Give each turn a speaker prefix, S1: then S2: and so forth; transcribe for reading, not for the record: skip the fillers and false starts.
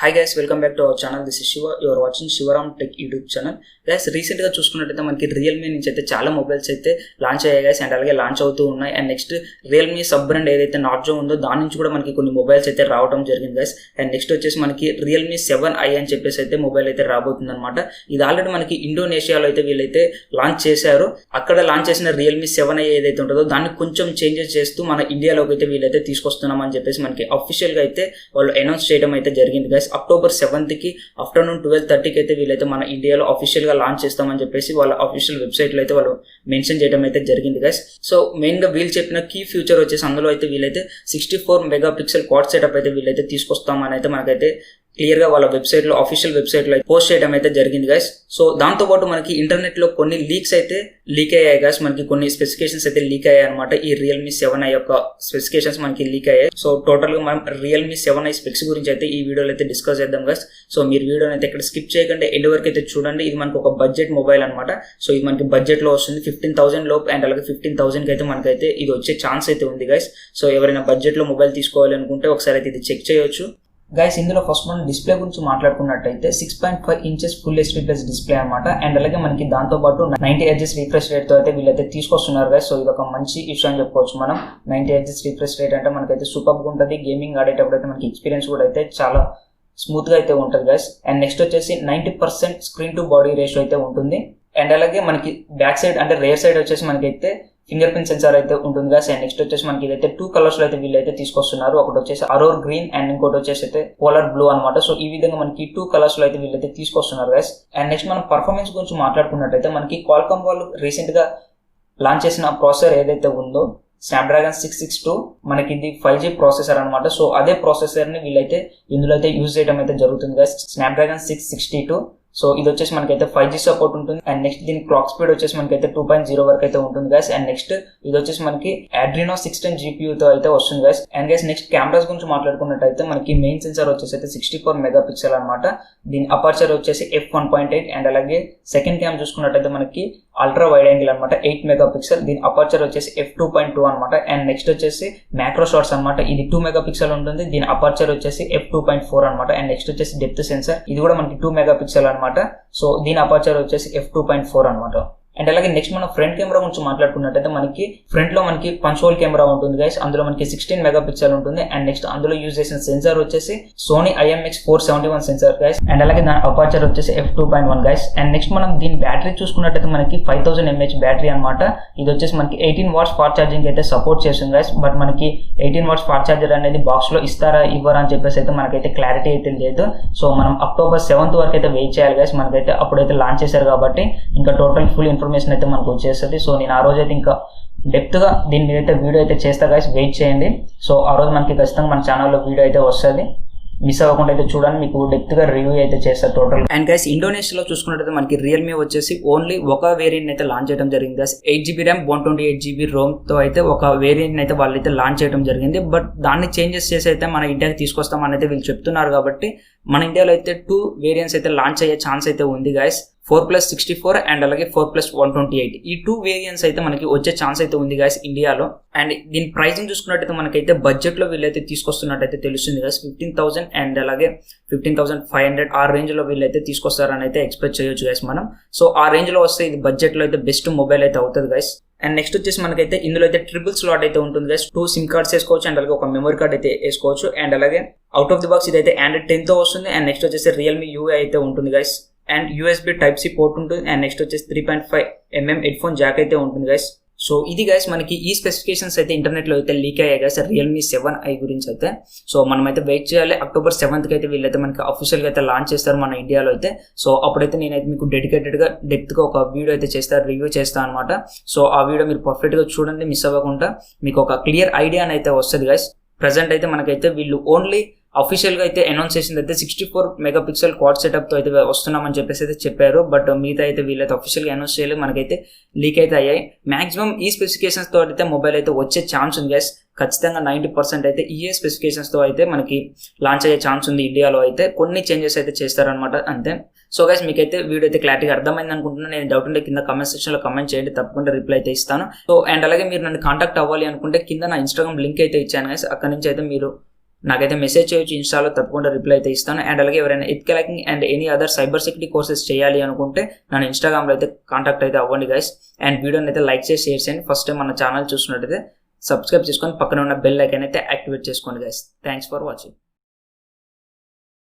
S1: Hi guys, welcome back to our channel. This is Shiva. You are watching Shivaram Tech YouTube channel. Guys, recent గా చూసుకున్నట్లయితే మనకి Realme నుంచి అయితే చాలా mobiles అయితే లాంచ్ అయ్యాయి గైస్, అండ్ అలాగే లాంచ్ అవుతూ ఉన్నాయి. And next Realme sub brand ఏదైతే నార్జో ఉందో దాని నుంచి కూడా మనకి కొన్ని మొబైల్స్ అయితే రావడం జరిగింది గైస్. అండ్ నెక్స్ట్ వచ్చేసి మనకి రియల్మీ 7i అని చెప్పేసి అయితే మొబైల్ అయితే రాబోతుంది అనమాట. ఇది ఆల్రెడీ మనకి ఇండోనేషియాలో అయితే వీళ్ళైతే లాంచ్ చేశారు. అక్కడ లాంచ్ చేసిన రియల్మీ 7i ఏదైతే ఉంటుందో దాన్ని కొంచెం చేంజెస్ చేస్తూ మన ఇండియాలోకి అయితే వీళ్ళైతే తీసుకొస్తున్నామని చెప్పేసి మనకి అఫీషియల్ గా అయితే వాళ్ళు అనౌన్స్ చేయడం అయితే జరిగింది గైస్. అక్టోబర్ 7th కి ఆఫ్టర్నూన్ 12:30కి అయితే వీళ్ళైతే మన ఇండియాలో అఫీషియల్ గా లాంచ్ చేస్తామని చెప్పేసి వాళ్ళ అఫీషియల్ వెబ్సైట్ లో అయితే వాళ్ళు మెన్షన్ చేయడం అయితే జరిగింది గైస్. సో మెయిన్ గా వీళ్ళు చెప్పిన కీ ఫ్యూచర్ వచ్చేసి అందులో అయితే వీళ్ళైతే 64 మెగాపిక్సెల్ క్వాడ్ సెటప్ అయితే వీళ్ళైతే తీసుకొస్తామని అయితే మనకైతే క్లియర్ గా వాళ్ళ వెబ్సైట్ లో అఫీషియల్ వెబ్సైట్ లో పోస్ట్ చేయడం అయితే జరిగింది గైస్. సో దాంతో పాటు మనకి ఇంటర్నెట్ లో కొన్ని లీక్స్ అయితే లీక్ అయ్యాయి గైస్. మనకి కొన్ని స్పెసిఫికేషన్స్ అయితే లీక్ అయ్యాయి అనమాట. ఈ రియల్మీ 7i యొక్క స్పెసిఫికేషన్స్ మనకి లీక్ అయ్యాయి. సో టోటల్ గా మనం రియల్మీ 7i స్పెక్స్ గురించి అయితే ఈ వీడియోలో అయితే డిస్కస్ చేద్దాం గైస్. సో మీరు వీడియోని అయితే ఇక్కడ స్కిప్ చేయకుండా ఎండ్ వరకు అయితే చూడండి. ఇది మనకి ఒక బడ్జెట్ మొబైల్ అనమాట. సో ఇది మనకి బడ్జెట్ లో వస్తుంది 15,000 లోపు, అండ్ అలాగే 15,000 కి అయితే మనకైతే ఇది వచ్చే ఛాన్స్ అయితే ఉంది గైస్. సో ఎవరైనా బడ్జెట్ లో మొబైల్ తీసుకోవాలి అనుకుంటే ఒకసారి అయితే ఇది చెక్ చేయొచ్చు గైస్. ఇందులో ఫస్ట్ మనం డిస్ప్లే గురించి మాట్లాడుకున్నట్టయితే 6.5 inches full HD plus display అనమాట. అండ్ అలాగే మనకి దాంతో పాటు 90 Hz రిఫ్రెష్ రేట్ తో అయితే వీళ్ళైతే తీసుకొస్తున్నారు గైస్. సో ఇది ఒక మంచి ఇష్యూ అని చెప్పుకోవచ్చు మనం. 90 Hz రిఫ్రెష్ రేట్ అంటే మనకైతే సూపర్ గా ఉంటుంది. గేమింగ్ ఆడేటప్పుడు అయితే మనకి ఎక్స్పీరియన్స్ కూడా అయితే చాలా స్మూత్ గా అయితే ఉంటుంది గైస్. అండ్ నెక్స్ట్ వచ్చేసి 90% స్క్రీన్ టు బాడీ రేషియో అయితే ఉంటుంది. అండ్ అలాగే మనకి బ్యాక్ సైడ్ అంటే రేర్ సైడ్ వచ్చేసి మనకైతే ఫింగర్ ప్రింట్ సెన్సార్ అయితే ఉంటుంది గైస్. అండ్ నెక్స్ట్ వచ్చేసి మనకి ఇదైతే 2 కలర్స్ లో అయితే వీళ్ళైతే తీసుకొస్తున్నారు. ఒకటి వచ్చేసి అరోర్ గ్రీన్ అండ్ ఇంకోటి వచ్చేసి అయితే పోలార్ బ్లూ అనమాట. సో ఈ విధంగా మనకి 2 కలర్స్ లో అయితే వీళ్ళైతే తీసుకొస్తున్నారు గైస్. అండ్ నెక్స్ట్ మనం పర్ఫార్మెన్స్ గురించి మాట్లాడుకున్నట్టయితే మనకి క్వాల్కామ్ వాళ్ళు రీసెంట్ గా లాంచ్ చేసిన ప్రాసెసర్ ఏదైతే ఉందో స్నాప్డ్రాగన్ 662 మనకి ఇది 5G ప్రాసెసర్ అనమాట. సో అదే ప్రాసెసర్ ని వీళ్ళైతే ఇందులో అయితే యూజ్ చేయడం అయితే జరుగుతుంది గైస్. స్నాప్డ్రాగన్ 662. సో ఇది వచ్చేసి మనకైతే 5G సపోర్ట్ ఉంటుంది. అండ్ నెక్స్ట్ దీని క్లాక్ స్పీడ్ వచ్చేసి మనకైతే 2.0 వరకు అయితే ఉంటుంది గైస్. అండ్ నెక్స్ట్ ఇది వచ్చేసి మనకి Adreno 610 GPU తో అయితే వస్తుంది guys. And guys next cameras గురించి మాట్లాడుకున్నట్టయితే మనకి మెయిన్ సెన్సార్ వచ్చేసి అయితే 64 మెగాపిక్సెల్ అనమాట. దీని అపర్చర్ వచ్చేసి f1.8. అండ్ అలాగే సెకండ్ క్యామ్ చూసుకున్నట్టయితే మనకి అల్ట్రా వైడ్ యాంగిల్ అనమాట 8 మెగాపిక్సెల్. దీని అపర్చర్ వచ్చేసి f2.2 అనమాట. అండ్ నెక్స్ట్ వచ్చేసి మ్యాక్రో షాట్స్ అనమాట. ఇది 2 మెగాపిక్సెల్ ఉంటుంది. దీని అపర్చర్ వచ్చేసి f2.4 అనమాట. అండ్ నెక్స్ట్ వచ్చేసి డెప్త్ సెన్సార్, ఇది కూడా మనకి 2 మెగాపిక్సెల్ అనమాట. సో దీని అపర్చర్ వచ్చేసి f2.4 అనమాట. అండ్ అలాగే నెక్స్ట్ మనం ఫ్రంట్ కెమెరా గురించి మాట్లాడుకున్నట్టయితే మనకి ఫ్రంట్ లో మనకి పంచ్ హోల్ కెమెరా ఉంటుంది గైస్. అందులో మనకి 16 మెగాపిక్సెల్ ఉంటుంది. అండ్ నెక్స్ట్ అందులో యూజ్ చేసిన సెన్సార్ వచ్చేసి Sony IMX471 sensor guys. And అలాగే దాని అపర్చర్ వచ్చేసి f2.1 గైస్. అండ్ నెక్స్ట్ మనం దీని బ్యాటరీ చూసుకున్నట్టయితే మనకి 5000 mAh బ్యాటరీ అనమాట. ఇది వచ్చేసి మనకి 18 వాట్స్ ఫాస్ట్ ఛార్జింగ్ అయితే సపోర్ట్ చేస్తుంది గైస్. బట్ మనకి 18 వాట్స్ ఫాస్ట్ ఛార్జర్ అనేది బాక్స్ లో ఇస్తారా ఇవ్వరా అని చెప్పేసి అయితే మనకైతే క్లారిటీ అయితే లేదు. సో మనం అక్టోబర్ 7th వరకు అయితే వెయిట్ చేయాలి గైస్. మనకైతే అప్పుడైతే లాంచ్ చేశారు కాబట్టి ఇంకా టోటల్ ఫుల్ ఇన్ఫర్మేషన్ అయితే మనకు వచ్చేస్తుంది. సో నేను ఆ రోజు అయితే ఇంకా డెప్త్ గా దీని మీద అయితే వీడియో అయితే చేస్తా గైస్, వెయిట్ చేయండి. సో ఆ రోజు మనకి ఖచ్చితంగా మన ఛానల్లో వీడియో అయితే వస్తుంది. మిస్ అవ్వకుండా అయితే చూడండి, మీకు డెప్త్ గా రివ్యూ అయితే చేస్తారు టోటల్. అండ్ గైస్ ఇండోనేషియాలో చూసుకున్నట్టయితే మనకి రియల్మీ వచ్చేసి ఓన్లీ ఒక వేరియంట్ అయితే లాంచ్ చేయడం జరిగింది guys. 8GB RAM 128GB Rome తో అయితే ఒక వేరియంట్ అయితే వాళ్ళు అయితే లాంచ్ చేయడం జరిగింది. బట్ దాన్ని చేంజెస్ చేసి అయితే మన ఇండియాకి తీసుకొస్తామని అయితే వీళ్ళు చెప్తున్నారు కాబట్టి మన ఇండియాలో అయితే 2 వేరియంట్స్ అయితే లాంచ్ అయ్యే ఛాన్స్ అయితే ఉంది గైస్. 4+64 అండ్ అలాగే 4+128. ఈ 2 వేరియంట్స్ అయితే మనకి వచ్చే ఛాన్స్ అయితే ఉంది గైస్ ఇండియాలో. అండ్ దీని ప్రైసింగ్ చూసుకున్నట్టయితే మనకైతే బడ్జెట్ లో వీళ్ళైతే తీసుకొస్తున్నట్టయితే తెలుస్తుంది గైస్. 15,000 అండ్ అలాగే 15,500 ఆ రేంజ్ లో వీళ్ళైతే తీసుకొస్తారని అయితే ఎక్స్పెక్ట్ చేయొచ్చు గైస్ మనం. సో ఆ రేంజ్ లో వస్తే ఇది బడ్జెట్ లో అయితే బెస్ట్ మొబైల్ అయితే అవుతుంది గైస్. అండ్ నెక్స్ట్ వచ్చేసి మనకైతే ఇందులో అయితే ట్రిపుల్ స్లాట్ అయితే ఉంటుంది గైస్. 2 సిమ్ కార్డ్స్ వేసుకోవచ్చు అండ్ అలాగే ఒక మెమరీ కార్డ్ అయితే వేసుకోవచ్చు. అండ్ అలాగే అవుట్ ఆఫ్ ది బాక్స్ ఇదైతే Android 10 తో వస్తుంది. అండ్ నెక్స్ట్ వచ్చేసి రియల్మీ UI అయితే ఉంటుంది guys. And USB Type-C port ఉంటుంది. అండ్ నెక్స్ట్ వచ్చేసి 3.5mm హెడ్ ఫోన్ జాక్ అయితే ఉంటుంది గైస్. సో ఇది గైస్ మనకి ఈ స్పెసిఫికేషన్స్ అయితే ఇంటర్నెట్ లో అయితే లీక్ అయ్యాయి గైస్ రియల్మీ 7i గురించి అయితే. సో మనం అయితే వెయిట్ చేయాలి. అక్టోబర్ 7th కి అయితే వీళ్ళైతే మనకి అఫీషియల్ గా అయితే లాంచ్ చేస్తారు మన ఇండియాలో అయితే. సో అప్పుడైతే నేనైతే మీకు డెడికేటెడ్ గా డెప్త్ గా ఒక వీడియో అయితే చేస్తాను, రివ్యూ చేస్తాను అనమాట. సో ఆ వీడియో మీరు పర్ఫెక్ట్ గా చూడండి, మిస్ అవ్వకుండా మీకు ఒక క్లియర్ ఐడియా అయితే వస్తుంది గైస్. ప్రెసెంట్ అయితే మనకైతే వీళ్ళు ఓన్లీ అఫీషియల్ గా అయితే అనౌన్స్ చేసింది అయితే 64 మెగాపిక్సెల్ క్వాడ్ సెటప్ తో అయితే వస్తున్నామని చెప్పేసి అయితే చెప్పారు. బట్ మిగతా అయితే వీళ్ళైతే అఫీషియల్ గా అనౌన్స్ చేయలేదు, మనకైతే లీక్ అయితే అయ్యాయి. మాక్సిమం ఈ స్పెసిఫికేషన్స్ తో అయితే మొబైల్ అయితే వచ్చే ఛాన్స్ ఉంది గైస్. ఖచ్చితంగా 90% అయితే ఈ స్పెసిఫికేషన్స్ తో అయితే మనకి లాంచ్ అయ్యే ఛాన్స్ ఉంది ఇండియాలో అయితే. కొన్ని చేంజెస్ అయితే చేస్తారనమాట అంతే. సో గైస్ మీకైతే వీడియో అయితే క్లారిటీగా అర్థమైంది అనుకుంటున్నాను. నేను డౌట్ ఉంటే కింద కామెంట్ సెక్షన్ లో కామెంట్ చేయండి, తప్పకుండా రిప్లై అయితే ఇస్తాను. సో అండ్ అలాగే మీరు నన్ను కాంటాక్ట్ అవ్వాలి అనుకుంటే కింద నా ఇన్స్టాగ్రామ్ లింక్ అయితే ఇచ్చాను గైస్. అక్కడ నుంచి అయితే మీరు నాకైతే మెసేజ్ చేయొచ్చు, ఇన్స్టాలో తప్పకుండా రిప్లై అయితే ఇస్తాను. అండ్ అలాగే ఎవరైనా ethical hacking and any other cyber security courses చేయాలి అనుకుంటే నన్ను ఇన్స్టాగ్రామ్లో అయితే కాంటాక్ట్ అయితే అవ్వండి గైస్. అండ్ వీడియోని అయితే లైక్ చేసి షేర్ చేయండి. ఫస్ట్ టైం మన ఛానల్ చూసినట్టయితే సబ్స్క్రైబ్ చేసుకొని పక్కన ఉన్న బెల్ ఐకాన్ అయితే యాక్టివేట్ చేసుకోండి గైస్. Thanks for watching.